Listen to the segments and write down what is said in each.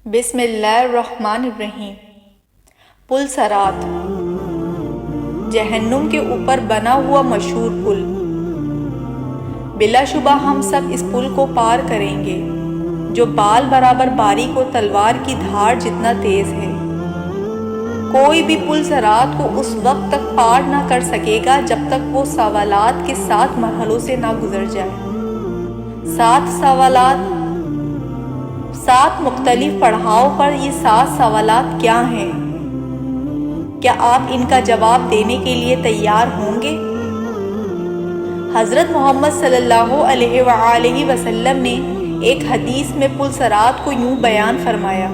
بسم اللہ الرحمن الرحیم۔ پل صراط، جہنم کے اوپر بنا ہوا مشہور پل۔ بلا شبہ ہم سب اس پل کو پار کریں گے جو بال برابر باریک و تلوار کی دھار جتنا تیز ہے۔ کوئی بھی پل صراط کو اس وقت تک پار نہ کر سکے گا جب تک وہ سوالات کے 7 مرحلوں سے نہ گزر جائے۔ 7 سوالات، 7 مختلف پڑاؤ پر یہ 7 سوالات کیا ہیں؟ کیا آپ ان کا جواب دینے کے لیے تیار ہوں گے؟ حضرت محمد صلی اللہ علیہ وآلہ وسلم نے ایک حدیث میں پل صراط کو یوں بیان فرمایا: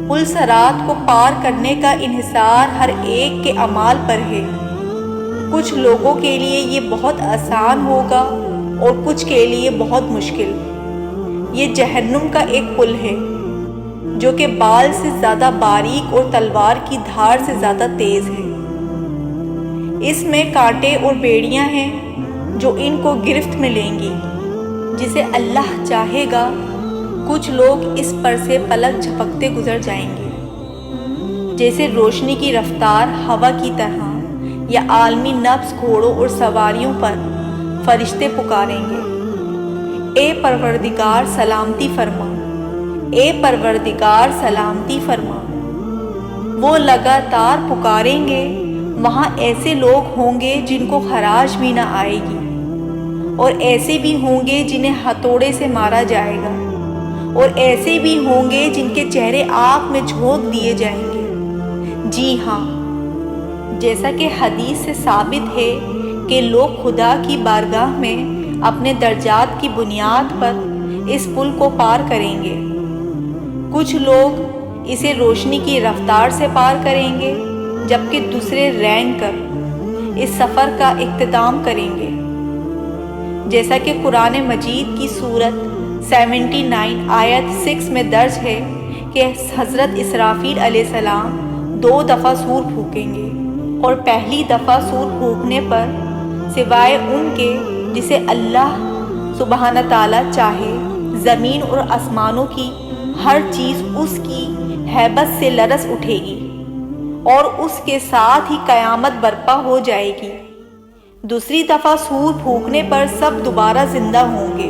پل صراط کو پار کرنے کا انحصار ہر ایک کے اعمال پر ہے۔ کچھ لوگوں کے لیے یہ بہت آسان ہوگا اور کچھ کے لیے بہت مشکل۔ یہ جہنم کا ایک پل ہے جو کہ بال سے زیادہ باریک اور تلوار کی دھار سے زیادہ تیز ہے۔ اس میں کانٹے اور بیڑیاں ہیں جو ان کو گرفت میں لیں گی جسے اللہ چاہے گا۔ کچھ لوگ اس پر سے پلک جھپکتے گزر جائیں گے جیسے روشنی کی رفتار ہوا کی طرح، یا عالمی نبض گھوڑوں اور سواریوں پر فرشتے پکاریں گے: اے پروردگار سلامتی فرما، اے پروردگار سلامتی فرما۔ وہ لگاتار پکاریں گے۔ وہاں ایسے لوگ ہوں گے جن کو خراش بھی نہ آئے گی، اور ایسے بھی ہوں گے جنہیں ہتھوڑے سے مارا جائے گا، اور ایسے بھی ہوں گے جن کے چہرے آگ میں جھونک دیے جائیں گے۔ جی ہاں، جیسا کہ حدیث سے ثابت ہے کہ لوگ خدا کی بارگاہ میں اپنے درجات کی بنیاد پر اس پل کو پار کریں گے۔ کچھ لوگ اسے روشنی کی رفتار سے پار کریں گے، جبکہ دوسرے رینگ کر اس سفر کا اختتام کریں گے۔ جیسا کہ قرآن مجید کی سورت 79 آیت 6 میں درج ہے کہ حضرت اسرافیل علیہ السلام 2 دفعہ سور پھونکیں گے، اور پہلی دفعہ سور پھونکنے پر سوائے ان کے جسے اللہ سبحانہ تعالیٰ چاہے، زمین اور آسمانوں کی ہر چیز اس کی ہیبت سے لرز اٹھے گی، اور اس کے ساتھ ہی قیامت برپا ہو جائے گی۔ دوسری دفعہ سور پھونکنے پر سب دوبارہ زندہ ہوں گے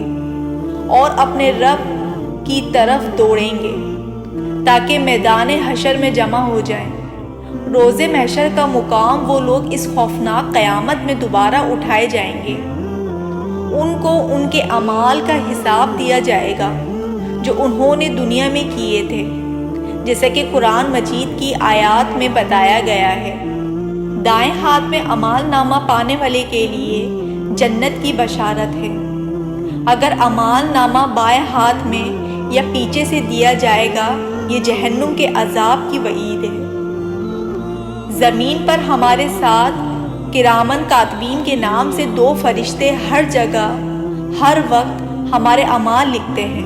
اور اپنے رب کی طرف دوڑیں گے تاکہ میدان حشر میں جمع ہو جائیں۔ روز محشر کا مقام وہ لوگ اس خوفناک قیامت میں دوبارہ اٹھائے جائیں گے۔ ان کو ان کے اعمال کا حساب دیا جائے گا جو انہوں نے دنیا میں کیے تھے، جیسا کہ قرآن مجید کی آیات میں بتایا گیا ہے۔ دائیں ہاتھ میں اعمال نامہ پانے والے کے لیے جنت کی بشارت ہے۔ اگر اعمال نامہ بائیں ہاتھ میں یا پیچھے سے دیا جائے گا، یہ جہنم کے عذاب کی وعید ہے۔ زمین پر ہمارے ساتھ کرامن کاتبین کے نام سے 2 فرشتے ہر جگہ ہر وقت ہمارے اعمال لکھتے ہیں،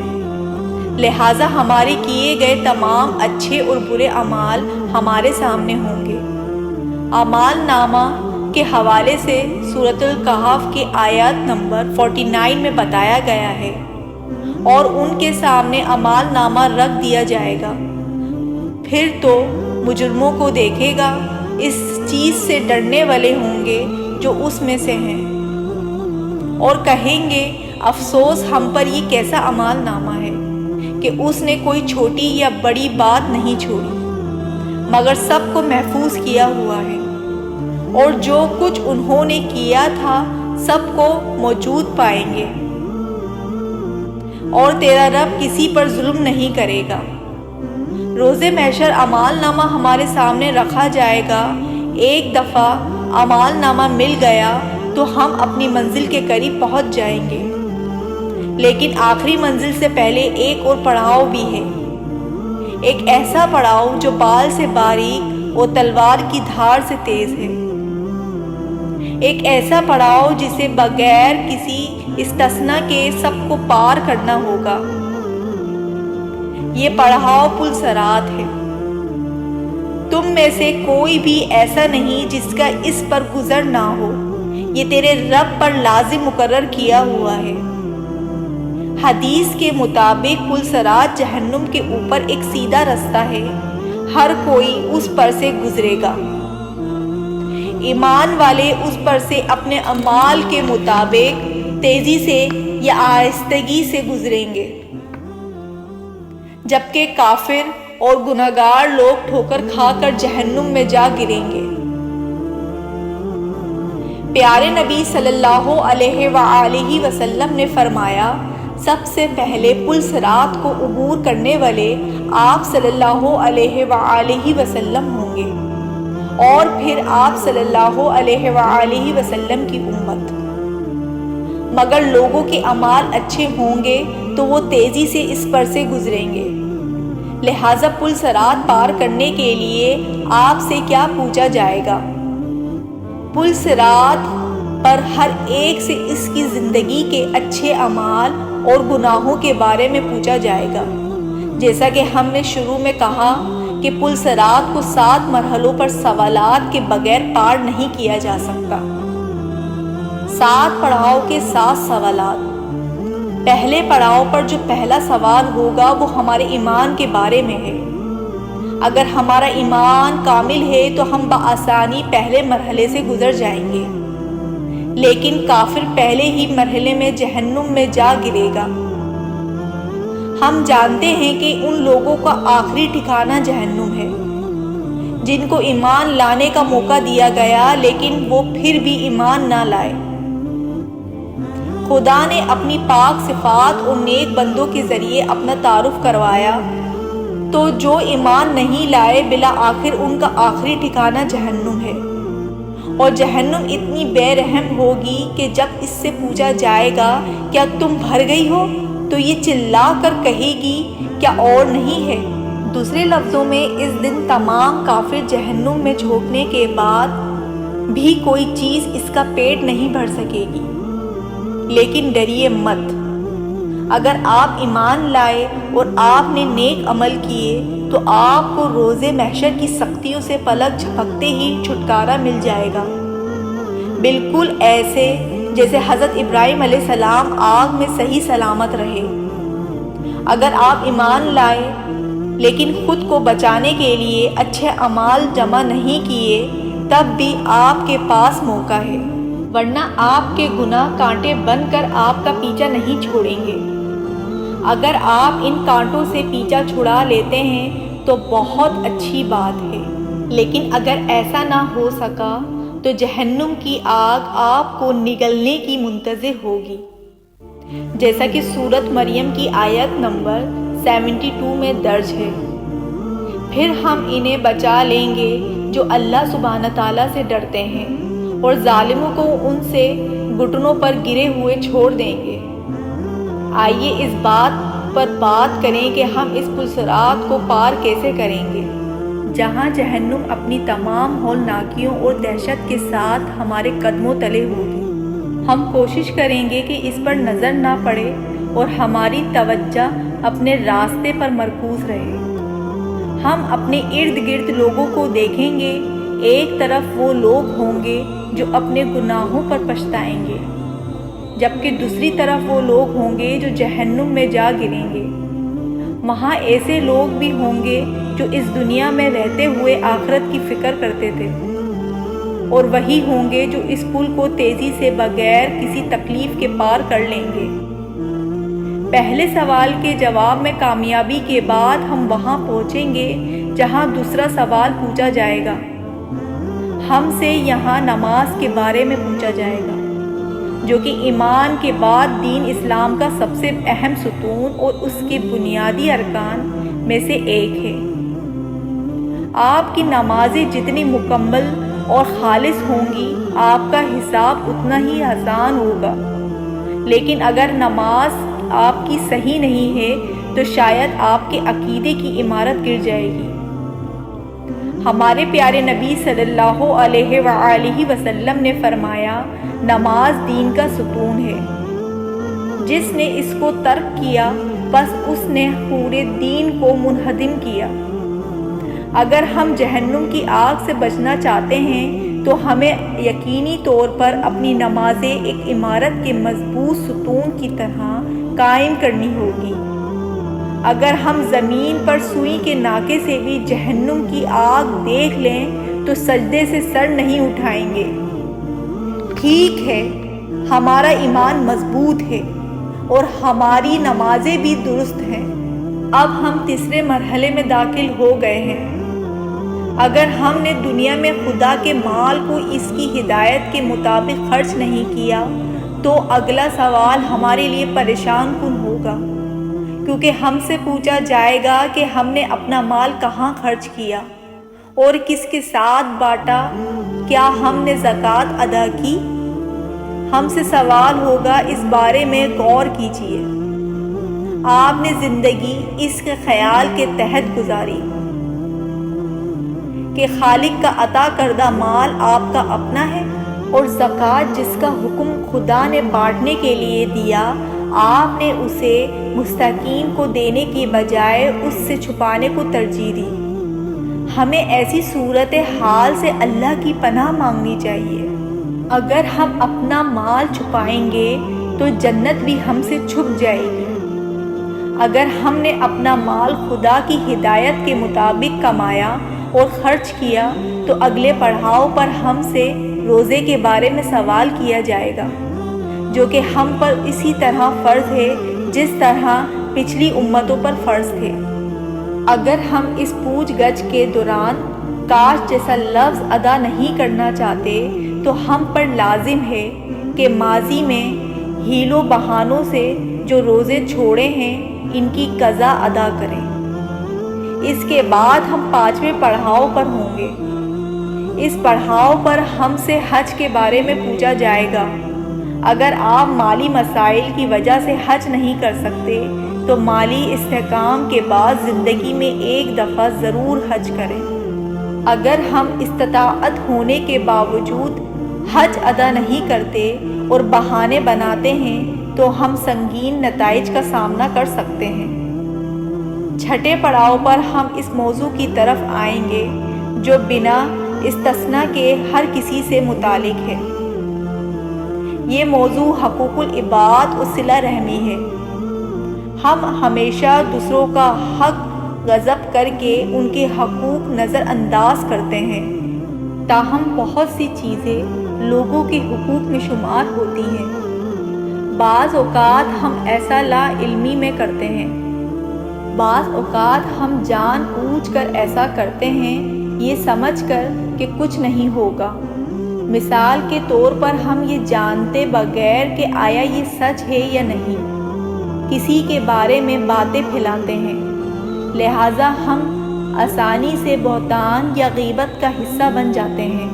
لہٰذا ہمارے کیے گئے تمام اچھے اور برے اعمال ہمارے سامنے ہوں گے۔ اعمال نامہ کے حوالے سے سورۃ الکہف کے آیت نمبر 49 میں بتایا گیا ہے: اور ان کے سامنے اعمال نامہ رکھ دیا جائے گا، پھر تو مجرموں کو دیکھے گا، اس چیز سے ڈرنے والے ہوں گے جو اس میں سے ہیں، اور کہیں گے افسوس ہم پر یہ کیسا اعمال نامہ ہے کہ اس نے کوئی چھوٹی یا بڑی بات نہیں چھوڑی، مگر سب کو محفوظ کیا ہوا ہے، اور جو کچھ انہوں نے کیا تھا سب کو موجود پائیں گے، اور تیرا رب کسی پر ظلم نہیں کرے گا۔ روز محشر اعمال نامہ ہمارے سامنے رکھا جائے گا۔ ایک دفعہ اعمال نامہ مل گیا تو ہم اپنی منزل کے قریب پہنچ جائیں گے، لیکن آخری منزل سے پہلے ایک اور پڑاؤ بھی ہے، ایک ایسا پڑاؤ جو بال سے باریک اور تلوار کی دھار سے تیز ہے، ایک ایسا پڑاؤ جسے بغیر کسی استثناء کے سب کو پار کرنا ہوگا۔ یہ پڑاؤ پل صراط ہے۔ تم میں سے کوئی بھی ایسا نہیں جس کا اس پر گزر نہ ہو، یہ تیرے رب پر لازم مقرر کیا ہوا ہے۔ حدیث کے مطابق پل صراط جہنم کے اوپر ایک سیدھا رستہ ہے، ہر کوئی اس پر سے گزرے گا۔ ایمان والے اس پر سے اپنے اعمال کے مطابق تیزی سے یا آہستگی سے گزریں گے، جبکہ کافر اور گناہگار لوگ ٹھوکر کھا کر جہنم میں جا گریں گے۔ پیارے نبی صلی اللہ علیہ وآلہ وسلم نے فرمایا، سب سے پہلے پل صراط کو عبور کرنے والے آپ صلی اللہ علیہ وآلہ وسلم ہوں گے، اور پھر آپ صلی اللہ علیہ وآلہ وسلم کی امت۔ مگر لوگوں کے اعمال اچھے ہوں گے تو وہ تیزی سے اس پر سے گزریں گے، لہٰذا پل صراط پار کرنے کے لیے آپ سے کیا پوچھا جائے گا؟ پل صراط پر ہر ایک سے اس کی زندگی کے اچھے اعمال اور گناہوں کے بارے میں پوچھا جائے گا۔ جیسا کہ ہم نے شروع میں کہا کہ پل صراط کو 7 مرحلوں پر سوالات کے بغیر پار نہیں کیا جا سکتا۔ 7 پڑاؤ کے 7 سوالات۔ پہلے پڑاؤ پر جو پہلا سوال ہوگا وہ ہمارے ایمان کے بارے میں ہے۔ اگر ہمارا ایمان کامل ہے تو ہم بآسانی پہلے مرحلے سے گزر جائیں گے، لیکن کافر پہلے ہی مرحلے میں جہنم میں جا گرے گا۔ ہم جانتے ہیں کہ ان لوگوں کا آخری ٹھکانہ جہنم ہے جن کو ایمان لانے کا موقع دیا گیا لیکن وہ پھر بھی ایمان نہ لائے۔ خدا نے اپنی پاک صفات اور نیک بندوں کے ذریعے اپنا تعارف کروایا، تو جو ایمان نہیں لائے بالآخر ان کا آخری ٹھکانہ جہنم ہے، اور جہنم اتنی بے رحم ہوگی کہ جب اس سے پوچھا جائے گا کیا تم بھر گئی ہو تو یہ چلا کر کہے گی کیا اور نہیں ہے۔ دوسرے لفظوں میں اس دن تمام کافر جہنم میں جھونکنے کے بعد بھی کوئی چیز اس کا پیٹ نہیں بھر سکے گی۔ لیکن ڈریے مت، اگر آپ ایمان لائے اور آپ نے نیک عمل کیے تو آپ کو روز محشر کی سختیوں سے پلک جھپکتے ہی چھٹکارا مل جائے گا، بالکل ایسے جیسے حضرت ابراہیم علیہ السلام آگ میں صحیح سلامت رہے۔ اگر آپ ایمان لائے لیکن خود کو بچانے کے لیے اچھے اعمال جمع نہیں کیے تب بھی آپ کے پاس موقع ہے، ورنہ آپ کے گناہ کانٹے بن کر آپ کا پیچھا نہیں چھوڑیں گے۔ اگر آپ ان کانٹوں سے پیچھا چھڑا لیتے ہیں تو بہت اچھی بات ہے، لیکن اگر ایسا نہ ہو سکا تو جہنم کی آگ آپ کو نگلنے کی منتظر ہوگی، جیسا کہ سورۃ مریم کی آیت نمبر 72 میں درج ہے۔ پھر ہم انہیں بچا لیں گے جو اللہ سبحانہ تعالیٰ سے ڈرتے ہیں، اور ظالموں کو ان سے گھٹنوں پر گرے ہوئے چھوڑ دیں گے۔ آئیے اس بات پر بات کریں کہ ہم اس پل صراط کو پار کیسے کریں گے، جہاں جہنم اپنی تمام ہولناکیوں اور دہشت کے ساتھ ہمارے قدموں تلے ہوگی۔ ہم کوشش کریں گے کہ اس پر نظر نہ پڑے اور ہماری توجہ اپنے راستے پر مرکوز رہے۔ ہم اپنے ارد گرد لوگوں کو دیکھیں گے، ایک طرف وہ لوگ ہوں گے جو اپنے گناہوں پر پچھتائیں گے، جبکہ دوسری طرف وہ لوگ ہوں گے جو جہنم میں جا گریں گے۔ وہاں ایسے لوگ بھی ہوں گے جو اس دنیا میں رہتے ہوئے آخرت کی فکر کرتے تھے، اور وہی ہوں گے جو اس پل کو تیزی سے بغیر کسی تکلیف کے پار کر لیں گے۔ پہلے سوال کے جواب میں کامیابی کے بعد ہم وہاں پہنچیں گے جہاں دوسرا سوال پوچھا جائے گا۔ ہم سے یہاں نماز کے بارے میں پوچھا جائے گا، جو کہ ایمان کے بعد دین اسلام کا سب سے اہم ستون اور اس کے بنیادی ارکان میں سے ایک ہے۔ آپ کی نمازیں جتنی مکمل اور خالص ہوں گی، آپ کا حساب اتنا ہی آسان ہوگا، لیکن اگر نماز آپ کی صحیح نہیں ہے تو شاید آپ کے عقیدے کی عمارت گر جائے گی۔ ہمارے پیارے نبی صلی اللہ علیہ وآلہ وسلم نے فرمایا، نماز دین کا ستون ہے، جس نے اس کو ترک کیا بس اس نے پورے دین کو منہدم کیا۔ اگر ہم جہنم کی آگ سے بچنا چاہتے ہیں تو ہمیں یقینی طور پر اپنی نمازیں ایک عمارت کے مضبوط ستون کی طرح قائم کرنی ہوگی۔ اگر ہم زمین پر سوئی کے ناکے سے بھی جہنم کی آگ دیکھ لیں تو سجدے سے سر نہیں اٹھائیں گے۔ ٹھیک ہے، ہمارا ایمان مضبوط ہے اور ہماری نمازیں بھی درست ہیں۔ اب ہم تیسرے مرحلے میں داخل ہو گئے ہیں۔ اگر ہم نے دنیا میں خدا کے مال کو اس کی ہدایت کے مطابق خرچ نہیں کیا تو اگلا سوال ہمارے لیے پریشان کن ہوگا، کیونکہ ہم سے پوچھا جائے گا کہ ہم نے اپنا مال کہاں خرچ کیا اور کس کے ساتھ بانٹا، کیا ہم نے زکوٰۃ ادا کی؟ ہم سے سوال ہوگا، اس بارے میں غور کیجیے۔ آپ نے زندگی اس کے خیال کے تحت گزاری کہ خالق کا عطا کردہ مال آپ کا اپنا ہے اور زکوٰۃ جس کا حکم خدا نے بانٹنے کے لیے دیا، آپ نے اسے مستحقین کو دینے کی بجائے اس سے چھپانے کو ترجیح دی۔ ہمیں ایسی صورت حال سے اللہ کی پناہ مانگنی چاہیے۔ اگر ہم اپنا مال چھپائیں گے تو جنت بھی ہم سے چھپ جائے گی۔ اگر ہم نے اپنا مال خدا کی ہدایت کے مطابق کمایا اور خرچ کیا تو اگلے پڑاؤ پر ہم سے روزے کے بارے میں سوال کیا جائے گا، جو کہ ہم پر اسی طرح فرض ہے جس طرح پچھلی امتوں پر فرض تھے۔ اگر ہم اس پوچھ گچھ کے دوران کاش جیسا لفظ ادا نہیں کرنا چاہتے تو ہم پر لازم ہے کہ ماضی میں ہیل و بہانوں سے جو روزے چھوڑے ہیں ان کی قضا ادا کریں۔ اس کے بعد ہم 5ویں پڑاؤ پر ہوں گے۔ اس پڑاؤ پر ہم سے حج کے بارے میں پوچھا جائے گا۔ اگر آپ مالی مسائل کی وجہ سے حج نہیں کر سکتے تو مالی استحکام کے بعد زندگی میں ایک دفعہ ضرور حج کریں۔ اگر ہم استطاعت ہونے کے باوجود حج ادا نہیں کرتے اور بہانے بناتے ہیں تو ہم سنگین نتائج کا سامنا کر سکتے ہیں۔ 6 پڑاؤ پر ہم اس موضوع کی طرف آئیں گے جو بنا استثناء کے ہر کسی سے متعلق ہے۔ یہ موضوع حقوق العباد و صلہ رحمی ہے۔ ہم ہمیشہ دوسروں کا حق غصب کر کے ان کے حقوق نظر انداز کرتے ہیں، تاہم بہت سی چیزیں لوگوں کے حقوق میں شمار ہوتی ہیں۔ بعض اوقات ہم ایسا لا علمی میں کرتے ہیں، بعض اوقات ہم جان بوجھ کر ایسا کرتے ہیں یہ سمجھ کر کہ کچھ نہیں ہوگا۔ مثال کے طور پر ہم یہ جانتے بغیر کہ آیا یہ سچ ہے یا نہیں، کسی کے بارے میں باتیں پھیلاتے ہیں، لہٰذا ہم آسانی سے بہتان یا غیبت کا حصہ بن جاتے ہیں۔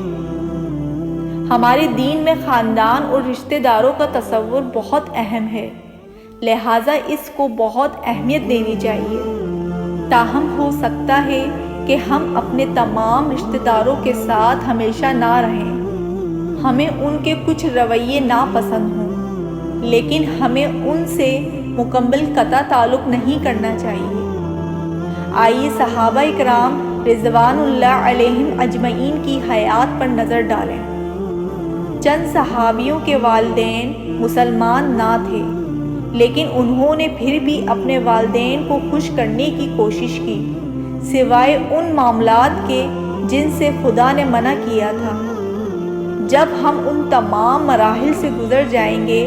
ہمارے دین میں خاندان اور رشتہ داروں کا تصور بہت اہم ہے، لہٰذا اس کو بہت اہمیت دینی چاہیے۔ تاہم ہو سکتا ہے کہ ہم اپنے تمام رشتہ داروں کے ساتھ ہمیشہ نہ رہیں، ہمیں ان کے کچھ رویے ناپسند ہوں، لیکن ہمیں ان سے مکمل قطع تعلق نہیں کرنا چاہیے۔ آئیے صحابہ اکرام رضوان اللہ علیہم اجمعین کی حیات پر نظر ڈالیں۔ چند صحابیوں کے والدین مسلمان نہ تھے، لیکن انہوں نے پھر بھی اپنے والدین کو خوش کرنے کی کوشش کی، سوائے ان معاملات کے جن سے خدا نے منع کیا تھا۔ جب ہم ان تمام مراحل سے گزر جائیں گے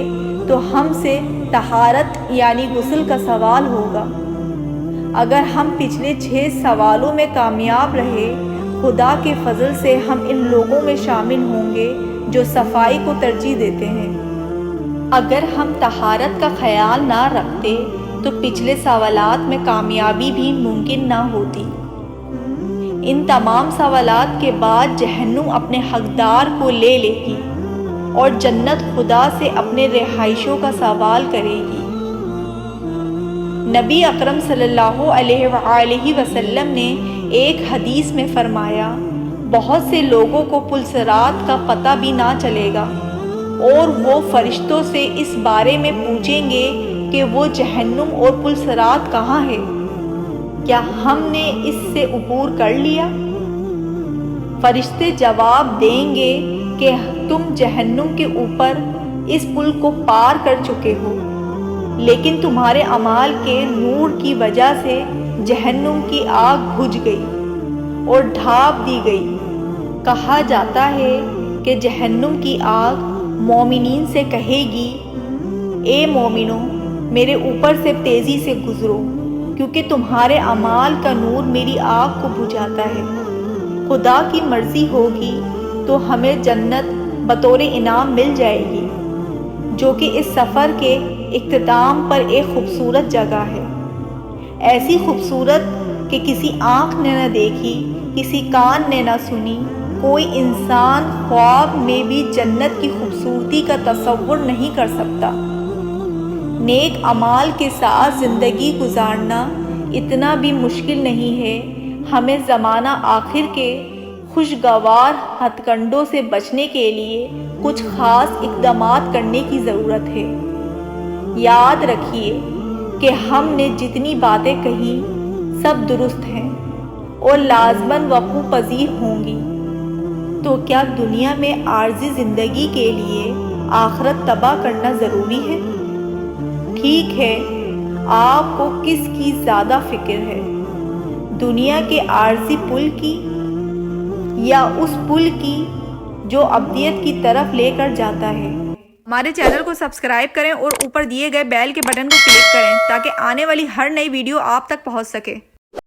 تو ہم سے طہارت یعنی غسل کا سوال ہوگا۔ اگر ہم پچھلے 6 سوالوں میں کامیاب رہے، خدا کے فضل سے ہم ان لوگوں میں شامل ہوں گے جو صفائی کو ترجیح دیتے ہیں۔ اگر ہم طہارت کا خیال نہ رکھتے تو پچھلے سوالات میں کامیابی بھی ممکن نہ ہوتی۔ ان تمام سوالات کے بعد جہنم اپنے حقدار کو لے لے گی اور جنت خدا سے اپنے رہائشوں کا سوال کرے گی۔ نبی اکرم صلی اللہ علیہ وآلہ وسلم نے ایک حدیث میں فرمایا، بہت سے لوگوں کو پل صراط کا پتہ بھی نہ چلے گا اور وہ فرشتوں سے اس بارے میں پوچھیں گے کہ وہ جہنم اور پل صراط کہاں ہے، کیا ہم نے اس سے عبور کر لیا؟ فرشتے جواب دیں گے کہ تم جہنم کے اوپر اس پل کو پار کر چکے ہو۔ لیکن تمہارے اعمال کے نور کی وجہ سے جہنم کی آگ بجھ گئی اور ڈھانپ دی گئی۔ کہا جاتا ہے کہ جہنم کی آگ مومنین سے کہے گی، اے مومنوں، میرے اوپر سے تیزی سے گزرو، کیونکہ تمہارے اعمال کا نور میری آگ کو بجھاتا ہے۔ خدا کی مرضی ہوگی تو ہمیں جنت بطور انعام مل جائے گی، جو کہ اس سفر کے اختتام پر ایک خوبصورت جگہ ہے، ایسی خوبصورت کہ کسی آنکھ نے نہ دیکھی، کسی کان نے نہ سنی، کوئی انسان خواب میں بھی جنت کی خوبصورتی کا تصور نہیں کر سکتا۔ نیک اعمال کے ساتھ زندگی گزارنا اتنا بھی مشکل نہیں ہے۔ ہمیں زمانہ آخر کے خوشگوار ہتھ کنڈوں سے بچنے کے لیے کچھ خاص اقدامات کرنے کی ضرورت ہے۔ یاد رکھیے کہ ہم نے جتنی باتیں کہیں سب درست ہیں اور لازماً وقوع پذیر ہوں گی، تو کیا دنیا میں عارضی زندگی کے لیے آخرت تباہ کرنا ضروری ہے؟ ٹھیک ہے، آپ کو کس کی زیادہ فکر ہے، دنیا کے عارضی پل کی یا اس پل کی جو ابدیت کی طرف لے کر جاتا ہے؟ ہمارے چینل کو سبسکرائب کریں اور اوپر دیے گئے بیل کے بٹن کو کلک کریں تاکہ آنے والی ہر نئی ویڈیو آپ تک پہنچ سکے۔